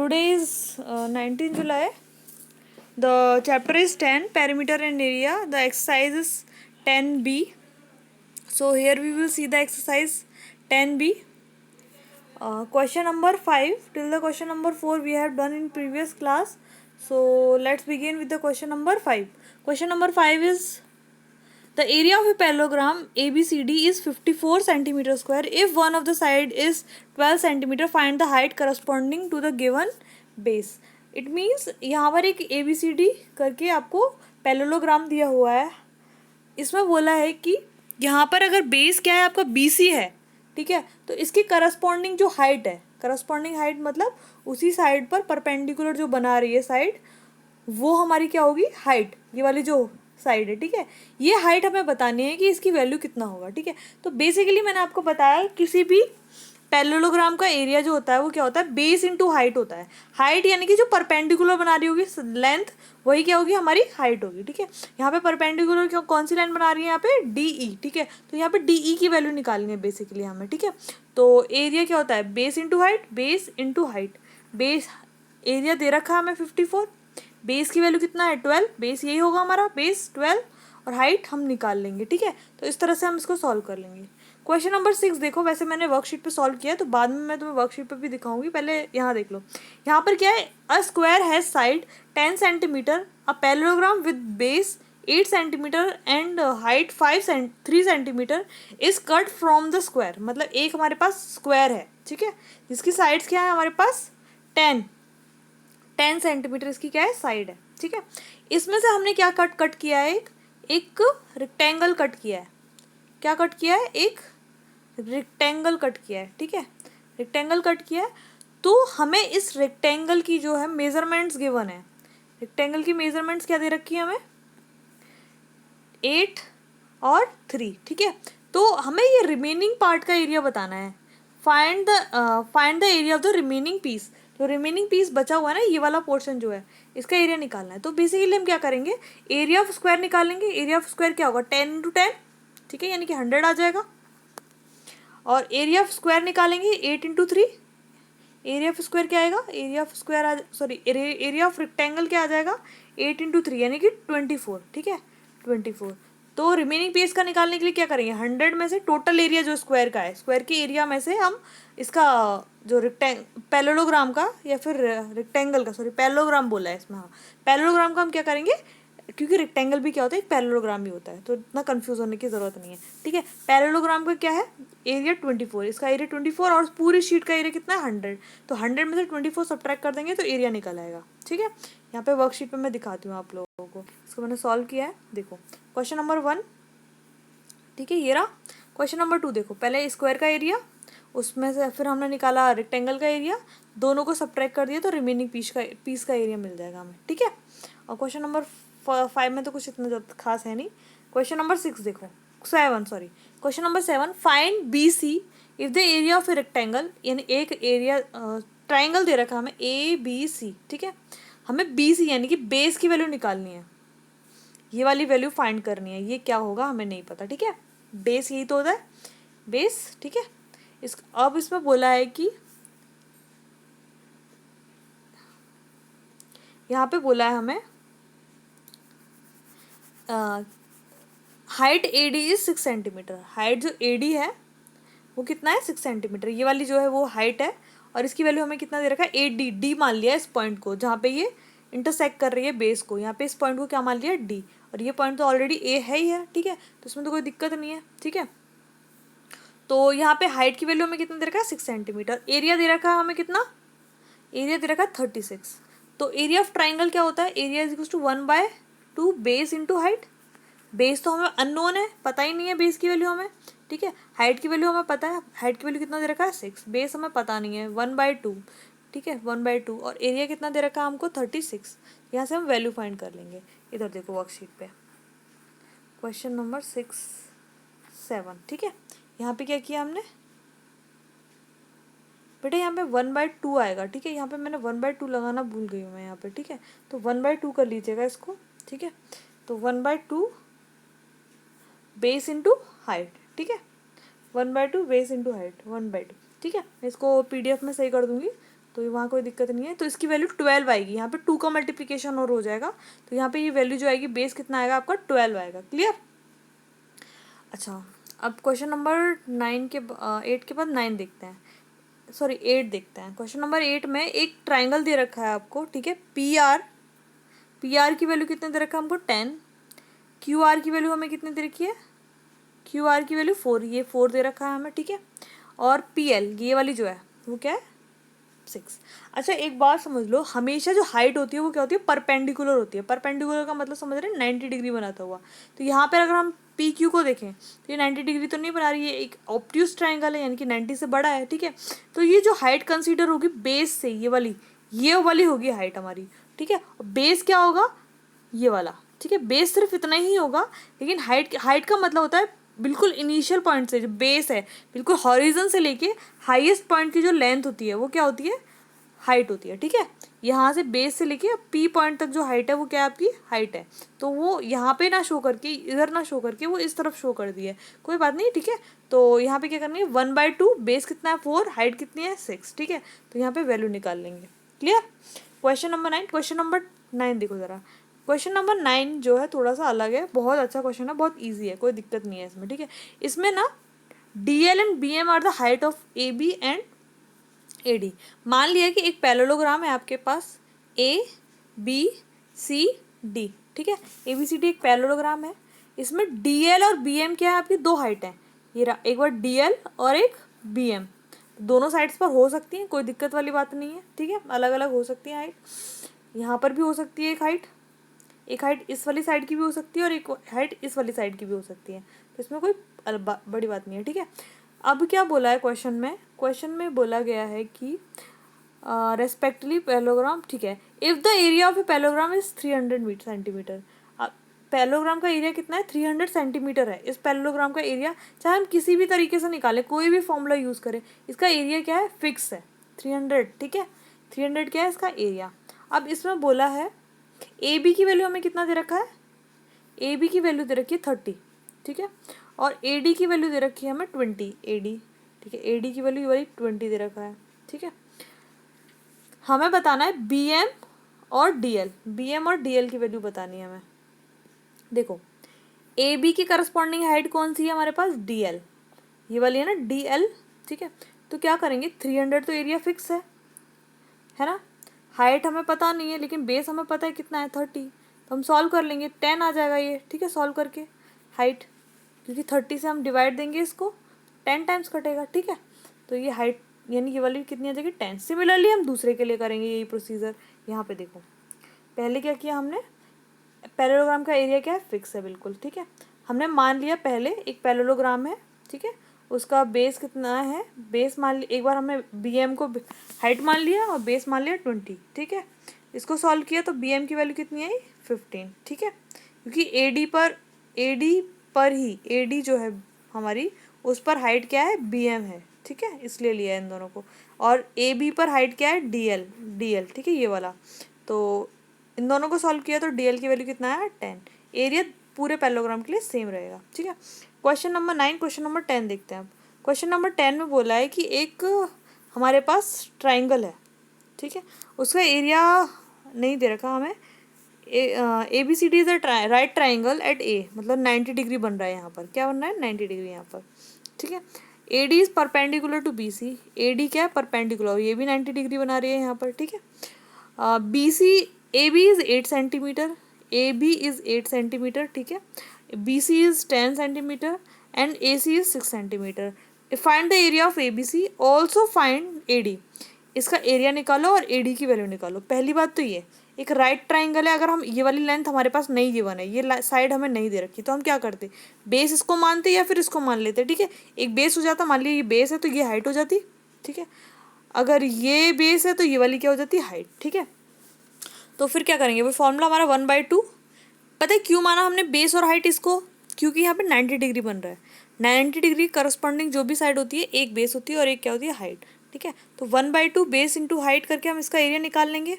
Today is 19 July. The chapter is 10, perimeter and area. The exercise is 10B. So here we will see the exercise 10B. Question number 5 till the question number 4 we have done in previous class. So let's begin with the question number 5. Question number 5 is the area of a parallelogram ABCD is 54 centimeter square. If one of the side is 12 centimeter, find the height corresponding to the given base. It means यहाँ पर एक ABCD करके आपको parallelogram दिया हुआ है. इसमें बोला है कि यहाँ पर अगर बेस क्या है आपका BC है, ठीक है, तो इसकी करस्पॉन्डिंग जो हाइट है, करस्पॉन्डिंग हाइट मतलब उसी साइड पर परपेंडिकुलर जो बना रही है साइड, वो हमारी क्या होगी, हाइट. ये वाली जो साइड है, ठीक है, ये हाइट हमें बतानी है कि इसकी वैल्यू कितना होगा. ठीक है, तो बेसिकली मैंने आपको बताया किसी भी पैरेललोग्राम का एरिया जो होता है वो क्या होता है, बेस इनटू हाइट होता है. हाइट यानी कि जो परपेंडिकुलर बना रही होगी लेंथ, वही क्या होगी, हमारी हाइट होगी. ठीक है, यहाँ पे परपेंडिकुलर क्यों, कौन सी लाइन बना रही है यहाँ पे, DE. ठीक है, तो यहाँ पे DE की वैल्यू निकालनी है बेसिकली हमें. ठीक है, तो एरिया क्या होता है, base into height, base into height. Base area दे रखा है हमें 54, बेस की वैल्यू कितना है 12, बेस यही होगा हमारा, बेस 12 और हाइट हम निकाल लेंगे. ठीक है, तो इस तरह से हम इसको सॉल्व कर लेंगे. क्वेश्चन नंबर 6 देखो, वैसे मैंने वर्कशीट पे सॉल्व किया है तो बाद में मैं तुम्हें वर्कशीट पे भी दिखाऊंगी, पहले यहाँ देख लो. यहाँ पर क्या है, a square has side 10 centimetre, a parallelogram with base 8 centimetre and height 3 centimetre is cut from the square. मतलब एक हमारे पास स्क्वायर है, ठीक है, जिसकी साइड्स क्या है हमारे पास 10 सेंटीमीटर इसकी क्या है, साइड है. ठीक है, इसमें से हमने क्या कट किया है, एक रेक्टेंगल कट किया है. क्या कट किया है, एक रेक्टेंगल कट किया है. ठीक है, रेक्टेंगल कट किया है. तो हमें इस रेक्टेंगल की जो है मेजरमेंट्स गिवन है. रेक्टेंगल की मेजरमेंट्स क्या दे रखी है हमें, 8 और 3. ठीक है, तो हमें ये रिमेनिंग पार्ट का एरिया बताना है. Find the area of the remaining piece. जो रिमेनिंग पीस बचा हुआ है ना, ये वाला पोर्शन जो है, इसका एरिया निकालना है. तो बेसिकली हम क्या करेंगे, एरिया ऑफ स्क्वायर निकालेंगे. एरिया ऑफ स्क्वायर क्या होगा, 10 इंटू 10. ठीक है, यानी कि 100 आ जाएगा. और एरिया ऑफ स्क्वायर निकालेंगे 8 इंटू 3. एरिया ऑफ स्क्वायर क्या आएगा, area of square area of rectangle क्या आ जाएगा, 8 इंटू 3 यानी कि 24. ठीक है, 24. तो रिमेनिंग पीस का निकालने के लिए क्या करेंगे, 100 में से टोटल एरिया जो स्क्वायर का है, स्क्वायर के एरिया में से हम इसका जो पैरेललोग्राम का या फिर रेक्टेंगल का, पैरेललोग्राम बोला है इसमें, हाँ, पैरेललोग्राम का हम क्या करेंगे, क्योंकि रेक्टेंगल भी क्या होता है, एक पैरेललोग्राम भी होता है, तो इतना कंफ्यूज होने की ज़रूरत नहीं है. ठीक है, पैरेललोग्राम का क्या है, एरिया 24, इसका एरिया 24 और पूरी शीट का एरिया कितना है 100. तो 100 में से 24 सब्ट्रैक्ट कर देंगे तो एरिया निकल आएगा. ठीक है, यहाँ पे वर्कशीट पे मैं दिखाती हूँ आप लोगों को. इसको मैंने सॉल्व किया है, देखो क्वेश्चन नंबर 1. ठीक है, ये रहा. क्वेश्चन नंबर 2 देखो, पहले स्क्वायर का एरिया, उसमें से फिर हमने निकाला रेक्टेंगल का एरिया, दोनों को सब्ट्रैक्ट कर दिया तो रिमेनिंग पीस का एरिया मिल जाएगा हमें. ठीक है, और क्वेश्चन नंबर 5 में तो कुछ इतना ज़्यादा खास है नहीं. क्वेश्चन नंबर 6 देखो, 7 sorry, question number 7, find BC if the area of a rectangle. यानी एक एरिया ट्राइंगल दे रखा हमें ABC. ठीक है, हमें BC यानी कि बेस की वैल्यू निकालनी है, ये वाली वैल्यू फाइंड करनी है. ये क्या होगा हमें नहीं पता. ठीक है, बेस यही तो होता है, बेस. ठीक है, अब इसमें बोला है कि यहाँ पे बोला है हमें height AD is 6 centimetre. Height जो AD है वो कितना है, 6 सेंटीमीटर. ये वाली जो है वो हाइट है और इसकी वैल्यू हमें कितना दे रखा है, AD. डी मान लिया इस पॉइंट को जहाँ पे ये इंटरसेक्ट कर रही है बेस को. यहाँ पे इस पॉइंट को क्या मान लिया, D. और ये पॉइंट तो ऑलरेडी A है ही है. ठीक है, तो इसमें तो कोई दिक्कत नहीं है. ठीक है, तो यहाँ पे हाइट की वैल्यू हमें कितना दे रखा है, 6 सेंटीमीटर. एरिया दे रखा है हमें कितना, एरिया दे रखा है 36. तो एरिया ऑफ ट्राइंगल क्या होता है, area is equal to 1/2 base into height. Base तो हमें अननोन है, पता ही नहीं है बेस की वैल्यू हमें. ठीक है, हाइट की वैल्यू हमें पता है, हाइट की वैल्यू कितना दे रखा है 6, बेस हमें पता नहीं है 1/2. ठीक है, 1/2 और एरिया कितना दे रखा है हमको 36. यहाँ से हम वैल्यू फाइंड कर लेंगे. इधर देखो वर्कशीट पे क्वेश्चन नंबर 6, 7. ठीक है, यहाँ पे क्या किया हमने बेटा, यहाँ पे 1/2 आएगा. ठीक है, यहाँ पे मैंने 1/2 लगाना भूल गई हूँ मैं यहाँ पे. ठीक है, तो 1/2 कर लीजिएगा इसको. ठीक है, तो 1/2 बेस इंटू हाइट. ठीक है, 1/2 बेस इंटू हाइट 1/2. ठीक है, मैं इसको PDF में सही कर दूंगी तो वहाँ कोई दिक्कत नहीं है। तो इसकी वैल्यू 12 आएगी, यहाँ पे 2 का मल्टीप्लिकेशन और हो जाएगा, तो यहाँ पे ये वैल्यू जो आएगी बेस कितना आएगा आपका 12 आएगा। क्लियर। अच्छा, अब क्वेश्चन नंबर 8 के बाद 9 देखते हैं, सॉरी 8 देखते हैं। क्वेश्चन नंबर 8 में एक ट्राइंगल दे रखा है आपको, ठीक है। पी आर की वैल्यू कितने दे रखा है हमको 10, क्यू आर की वैल्यू हमें कितने दे रखी है, क्यू आर की वैल्यू 4, ये 4 दे रखा है हमें, ठीक है। और पी एल ये वाली जो है वो क्या है 6। अच्छा एक बात समझ लो, हमेशा जो हाइट होती है वो क्या होती है परपेंडिकुलर होती है। परपेंडिकुलर का मतलब समझ रहे हैं 90 डिग्री बनाता हुआ। तो यहाँ पर अगर हम पी क्यू को देखें तो ये 90 डिग्री तो नहीं बना रही है, एक ऑब्ट्यूज ट्राइंगल है यानी कि 90 से बड़ा है, ठीक है। तो ये जो हाइट कंसीडर होगी बेस से, ये वाली होगी हाइट हमारी, ठीक है। बेस क्या होगा ये वाला, ठीक है। बेस सिर्फ इतना ही होगा, लेकिन हाइट का मतलब होता है बिल्कुल इनिशियल पॉइंट से, जो बेस है बिल्कुल हॉरिजन से लेके हाईएस्ट पॉइंट की जो लेंथ होती है वो क्या होती है हाइट होती है, ठीक है। यहाँ से बेस से लेके पी पॉइंट तक जो हाइट है वो क्या है आपकी हाइट है। तो वो यहाँ पे ना शो करके, इधर ना शो करके, वो इस तरफ शो कर दी है, कोई बात नहीं, ठीक है। तो यहाँ पे क्या करनी है 1/2, बेस कितना है 4, हाइट कितनी है 6, ठीक है। तो यहाँ पे वैल्यू निकाल लेंगे। Clear. Question number 9, question number 9 देखो ज़रा। क्वेश्चन नंबर 9 जो है थोड़ा सा अलग है, बहुत अच्छा क्वेश्चन है, बहुत ईजी है, कोई दिक्कत नहीं है इसमें, ठीक है। इसमें ना D L and B M are the height of A B and A D. मान लिया कि एक पैरेललोग्राम है आपके पास ए बी सी डी, ठीक है। ए बी सी डी एक पैरेललोग्राम है, इसमें डी एल और बी एम क्या है आपकी दो हाइट है, ये रहा एक बार डी एल और एक बी एम, दोनों साइड्स पर हो सकती हैं, कोई दिक्कत वाली बात नहीं है, ठीक है। अलग अलग हो सकती है हाइट, यहाँ पर भी हो सकती है एक हाइट इस वाली साइड की भी हो सकती है और एक हाइट इस वाली साइड की भी हो सकती है, तो इसमें कोई बड़ी बात नहीं है, ठीक है। अब क्या बोला है क्वेश्चन में बोला गया है कि रेस्पेक्टिवली पैरेललोग्राम, ठीक है। If the area of a parallelogram is 300 centimetre, parallelogram का एरिया कितना है 300 सेंटीमीटर है। इस पैरेललोग्राम का एरिया चाहे हम किसी भी तरीके से निकालें, कोई भी फॉर्मूला यूज़ करें, इसका एरिया क्या है फिक्स है 300, ठीक है। 300 क्या है इसका एरिया। अब इसमें बोला है ए बी की वैल्यू हमें कितना दे रखा है, ए बी की वैल्यू दे रखी है 30, ठीक है। और ए डी की वैल्यू दे रखी है हमें 20, ए डी, ठीक है। ए डी की वैल्यू वाली 20 दे रखा है, ठीक है। हमें बताना है बी एम और डी एल की वैल्यू बतानी है हमें। देखो ए बी की करस्पॉन्डिंग हाइट कौन सी है हमारे पास डी एल, ये वाली है ना डी एल, ठीक है। तो क्या करेंगे 300 तो एरिया फिक्स है ना। हाइट हमें पता नहीं है लेकिन बेस हमें पता है कितना है 30, तो हम सॉल्व कर लेंगे 10 आ जाएगा ये, ठीक है। सॉल्व करके हाइट, क्योंकि 30 से हम डिवाइड देंगे इसको 10 टाइम्स कटेगा, ठीक है। तो ये हाइट यानी ये वाली कितनी आ जाएगी 10। सिमिलरली हम दूसरे के लिए करेंगे यही प्रोसीजर। यहाँ पे देखो पहले क्या किया हमने, पैरेललोग्राम का एरिया क्या है फिक्स है बिल्कुल, ठीक है। हमने मान लिया पहले एक पैरेललोग्राम है, ठीक है, उसका बेस कितना है, बेस मान लिया एक बार हमने बी एम को हाइट मान लिया और बेस मान लिया 20, ठीक है। इसको सॉल्व किया तो बी एम की वैल्यू कितनी आई 15, ठीक है। क्योंकि ए डी पर ही ए डी जो है हमारी उस पर हाइट क्या है बी एम है, ठीक है, इसलिए लिया है इन दोनों को। और ए बी पर हाइट क्या है डी एल, ठीक है, ये वाला। तो इन दोनों को सॉल्व किया तो डी एल की वैल्यू कितना है 10। एरिया पूरे पैरेललोग्राम के लिए सेम रहेगा, ठीक है। क्वेश्चन नंबर 9, क्वेश्चन नंबर 10 देखते हैं अब। क्वेश्चन नंबर 10 में बोला है कि एक हमारे पास ट्राइंगल है, ठीक है, उसका एरिया नहीं दे रखा हमें। A B C D is a right triangle at A, मतलब 90 डिग्री बन रहा है यहाँ पर, क्या बन रहा है 90 डिग्री यहाँ पर, ठीक है। A D is perpendicular to B C, A D क्या है परपेंडिकुलर, ये भी 90 डिग्री बना रही है यहाँ पर, ठीक है। B C A B is 8 centimetre, A B is 8 centimetre, ठीक है। B C is 10 centimetre and A C is 6 centimetre. Find the area of A B C, also find A D. इसका एरिया निकालो और ए डी की value निकालो। पहली बात तो ये एक राइट ट्राइंगल है, अगर हम ये वाली लेंथ हमारे पास नहीं गिवन है, ये साइड हमें नहीं दे रखी, तो हम क्या करते बेस इसको मानते या फिर इसको मान लेते, ठीक है। एक बेस हो जाता, मान लिया ये बेस है तो ये हाइट हो जाती, ठीक है। अगर ये बेस है तो ये वाली क्या हो जाती हाइट, ठीक है। तो फिर क्या करेंगे, वो फॉर्मूला हमारा 1/2। पता है क्यों माना हमने बेस और हाइट इसको, क्योंकि यहाँ पे 90 डिग्री बन रहा है। 90 डिग्री करस्पॉन्डिंग जो भी साइड होती है एक बेस होती है और एक क्या होती है हाइट, ठीक है। तो 1/2 बेस इंटू हाइट करके हम इसका एरिया निकाल लेंगे।